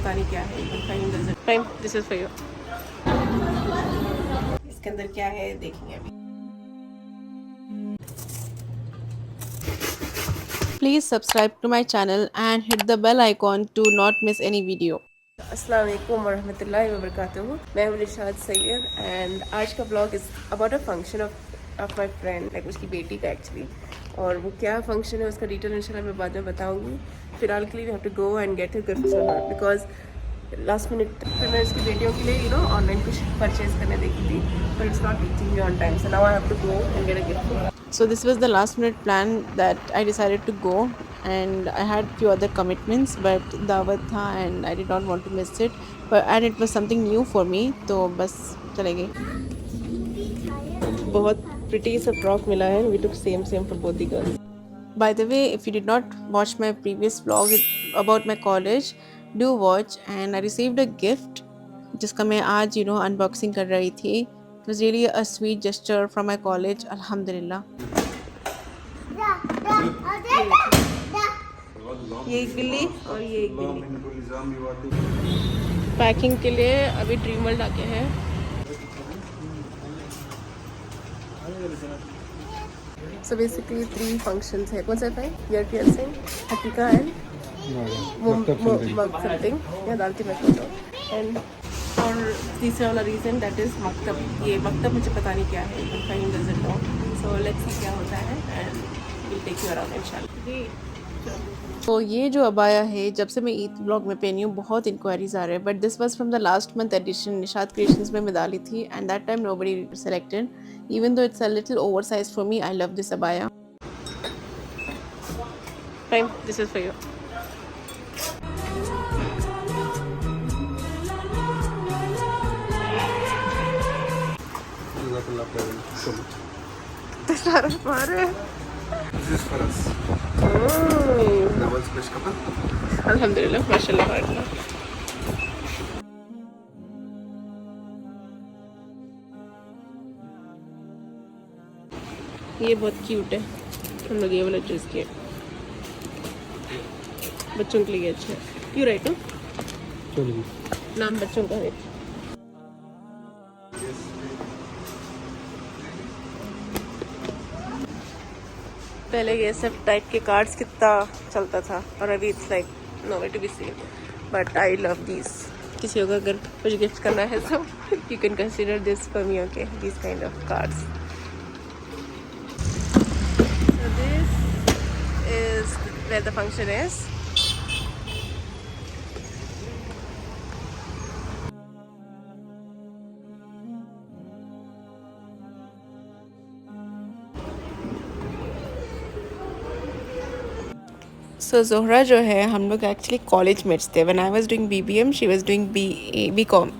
पता नहीं क्या है। Fine, this is for you. इसके अंदर क्या है देखेंगे अभी। Please subscribe to my channel and hit the bell icon to not miss any video. अस्सलाम वालेकुम वरहमतुल्लाहि वबरकातुहू। मैं हूँ निशाद सैयद एंड आज का blog is about a function of my friend, like उसकी बेटी का एक्चुअली। और वो क्या फंक्शन है उसका डिटेल इंशाल्लाह मैं बाद में बताऊँगी। फ़िलहाल के लिए we have to go and get a gift for her because last minute फिर मैं उसकी बेटियों के लिए ऑनलाइन कुछ परचेज करने देखी थी, but it's not reaching me on time, so now I have to go and get a gift for her. So this was the last minute plan that I decided to go, and I had few other commitments, but दावत था and I did not want to miss it, and it was something new for me, तो बस चले गए। बहुत pretty सा frock मिला है, we took same for both the girls. By the way, if you did not watch my previous vlog about my college, do watch, and I received a gift जिसका मैं आज अनबॉक्सिंग कर रही थी। It was really a sweet gesture from my college, अल्हम्दुलिल्लाह। ये एक बिल्ली और ये एक बिल्ली पैकिंग के लिए अभी ड्रीम वर्ल्ड आके हैं। So basically 3 functions है। कौन सा है? Ear piercing, हकीका एंड something या दालती मैं फोटो एंड और तीसरा वाला रीज़न दैट इज़ मकतब। ये मकतब मुझे पता नहीं क्या है, कहीं नजर लो, सो लेट्स सी क्या होता है and will take you around इंशाल्लाह। तो ये जो अबाया है जब से मैं ईद ब्लॉग में पहनी हूँ बहुत इंक्वायरीज आ रहे हैं, but this was from the last month edition Nishad creations में मैं डाली थी and that time nobody selected even though it's a little over size for me. I love this अबाया। Fine, this is for you. अल्हम्दुलिल्लाह माशाल्लाह माशाल्लाह। ये बहुत क्यूट है, हम लोग ये वाला चूज़ किए, बच्चों के लिए अच्छा है। क्यों राइट हो? नाम बच्चों का है। पहले ये सब टाइप के कार्ड्स कितना चलता था और अभी it's like nowhere to be seen, but I love this. किसी को अगर कुछ गिफ्ट करना है तो you can consider this for me, okay, this kind of cards. So this is where the function is. So Zohra जो है हम लोग एक्चुअली कॉलेज मेट्स थे। When I was doing BBM she was doing BCom.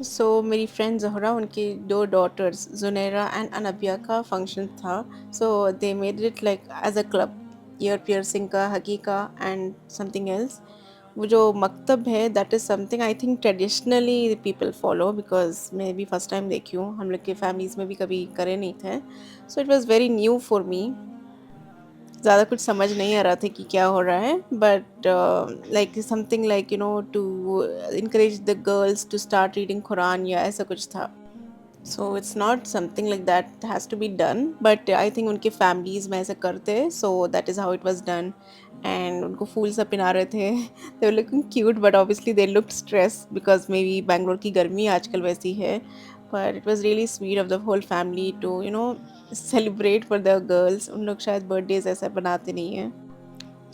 So मेरी friend Zahra उनकी 2 daughters Zunaira and अनबिया का function था, so they made it like as a club. Ear piercing का, हकीका एंड समथिंग एल्स। वो जो मकतब है that is something I think traditionally people follow, because मैं भी फर्स्ट टाइम देखी हूँ, हम लोग के फैमिलीज़ में भी कभी करे नहीं थे, so it was very new for me. ज़्यादा कुछ समझ नहीं आ रहा था कि क्या हो रहा है, but like something like to encourage the girls to start reading Quran या ऐसा कुछ था। So it's not something like that has to be done, but I think उनके फैमिलीज़ में ऐसा करते हैं, so that is how it was done. And उनको फूल सब पिना रहे थे। They were looking cute but obviously they looked stress because maybe Bangalore की गर्मी आजकल वैसी है, but it was really sweet of the whole family to celebrate for the girls. उन लोग शायद बर्थडेज ऐसा बनाते नहीं हैं।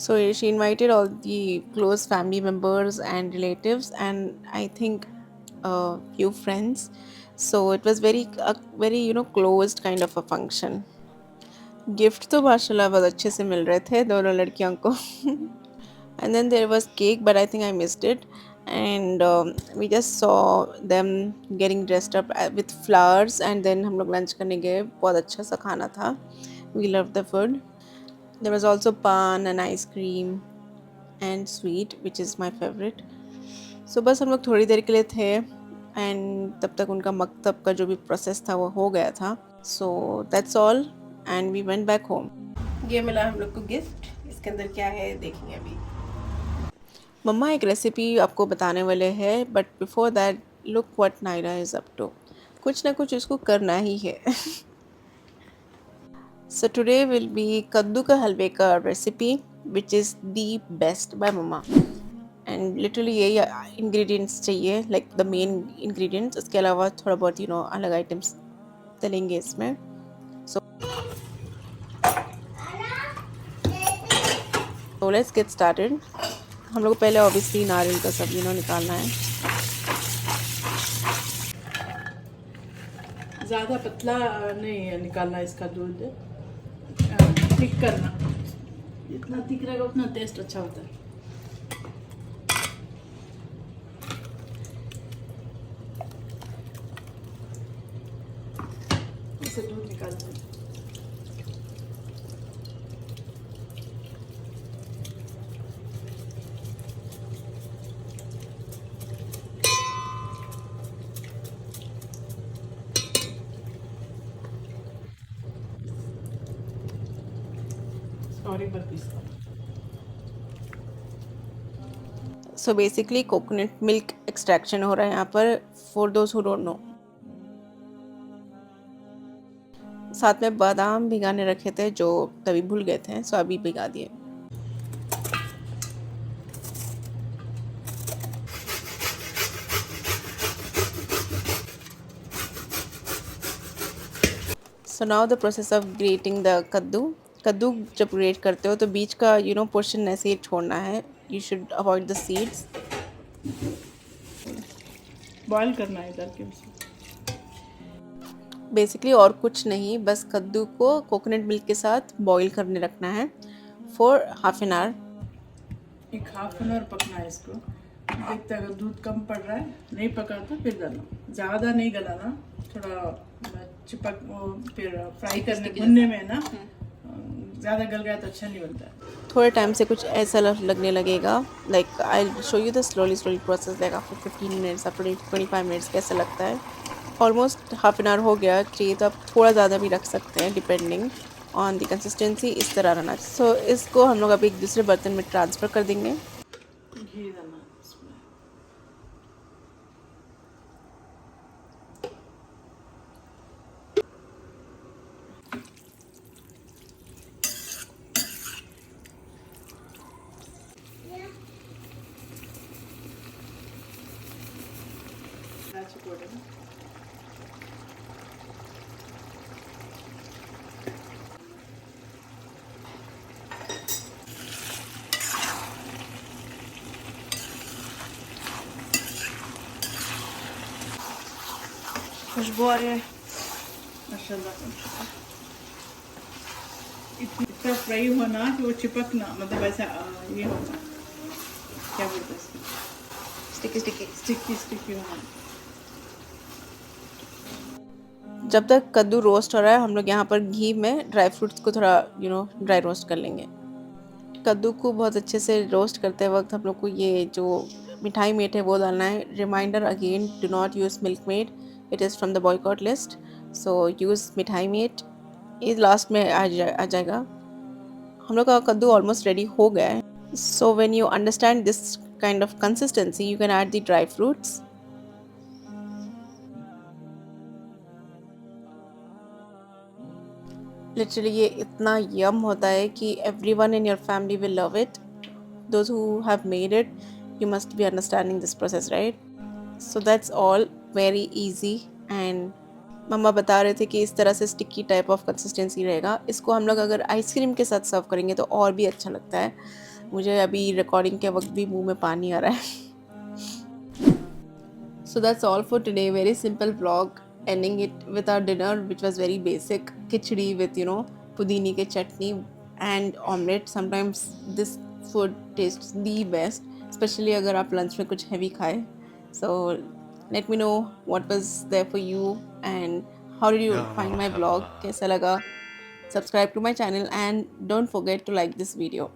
So she invited all the close family members and relatives, and I think a few friends. So it was very closed kind of a function. Gift तो माशाल्लाह बहुत अच्छे से मिल रहे थे दोनों लड़कियों को। And then there was cake, but I think I missed it. And we just saw them getting dressed up with flowers, and then हम लोग लंच करने गए। बहुत अच्छा सा खाना था We loved the food. There was also pan and ice cream and sweet, which is my favorite. So बस हम लोग थोड़ी देर के लिए थे एंड तब तक उनका मकतब का जो भी प्रोसेस था वो हो गया था. So that's all and we went back home. ये मिला हम लोग को गिफ्ट. इसके अंदर क्या है देखेंगे अभी. मम्मा एक रेसिपी आपको बताने वाले हैं but before that look what Naira is up to. कुछ ना कुछ उसको करना ही है. So today will be कद्दू का हलवे का recipe which is the best by mama. And literally यही इंग्रेडिएंट्स चाहिए लाइक द मेन इंग्रेडिएंट्स. इसके अलावा थोड़ा बहुत अलग आइटम्स डलेंगे इसमें. So let's get started. हम लोग को पहले ऑब्वियसली नारियल का सब निकालना है. ज़्यादा पतला नहीं निकालना इसका दूध. थिक करना. जितना थिक रहेगा उतना टेस्ट अच्छा होता है. इसे दूध निकालना है. सॉरी पर पीसता. So basically coconut milk extraction हो रहा है यहाँ पर for those who don't know. साथ में बादाम भिगाने रखे थे जो तभी भूल गए थे सो अभी भिगा दिए. So now the process of grating the कद्दू. कद्दू जब ग्रेट करते हो तो बीच का पोर्शन ऐसे ही छोड़ना है. You should avoid the seeds. Boil करना है इधर के उसे. बेसिकली और कुछ नहीं, बस कद्दू को कोकोनट मिल्क के साथ बॉईल करने रखना है फॉर हाफ एन आवर. एक हाफ एन आवर पकना है इसको. देखते अगर दूध कम पड़ रहा है नहीं पका तो फिर डालना. ज़्यादा नहीं गलाना. थोड़ा चिपक फिर फ्राई करने भुनने में ना ज़्यादा गल गया तो अच्छा नहीं बनता है. थोड़े टाइम से कुछ ऐसा लगने लगेगा. Like I show you the slowly process. Like after 15 minutes after 25 minutes कैसा लगता है. ऑलमोस्ट हाफ एन आवर हो गया. चाहिए तो आप थोड़ा ज़्यादा भी रख सकते हैं डिपेंडिंग ऑन द कंसिस्टेंसी. इस तरह रहना. सो इसको हम लोग अभी एक दूसरे बर्तन में ट्रांसफ़र कर देंगे. घी डालना इसमें. इलायची पाउडर. खुशबू आ रही है माशाल्लाह. इतना फ्राई होना कि वो चिपकना मतलब ऐसा ये होना. क्या बोलते हैं स्टिकी स्टिकी. स्टिकी होना. जब तक कद्दू रोस्ट हो रहा है हम लोग यहाँ पर घी में ड्राई फ्रूट्स को थोड़ा ड्राई रोस्ट कर लेंगे. कद्दू को बहुत अच्छे से रोस्ट करते वक्त हम लोग को ये जो मिठाई मेट है वो डालना है. Reminder again, do not use Milkmaid. It is from the boycott list. So use mithai mate. ये लास्ट में आ जाएगा. हम लोग का कद्दू ऑलमोस्ट रेडी हो गया है. So when you understand this kind of consistency you can add the dry fruits. Literally ये इतना यम होता है कि everyone in your family will love it. Those who have made it, you must be understanding this process, right? So that's all very easy. And मम्मा बता रहे थे कि इस तरह से स्टिकी टाइप ऑफ कंसिस्टेंसी रहेगा. इसको हम लोग अगर आइसक्रीम के साथ सर्व करेंगे तो और भी अच्छा लगता है. मुझे अभी रिकॉर्डिंग के वक्त भी मुंह में पानी आ रहा है. So that's all for today. Very simple vlog. Ending it with our dinner, which was very basic. Khichdi with pudini ke chutney and omelette. Sometimes this food tastes the best, especially अगर आप lunch में कुछ heavy खाए. So let me know what was there for you and how did you find my vlog. कैसा लगा. subscribe to my channel, and don't forget to like this video.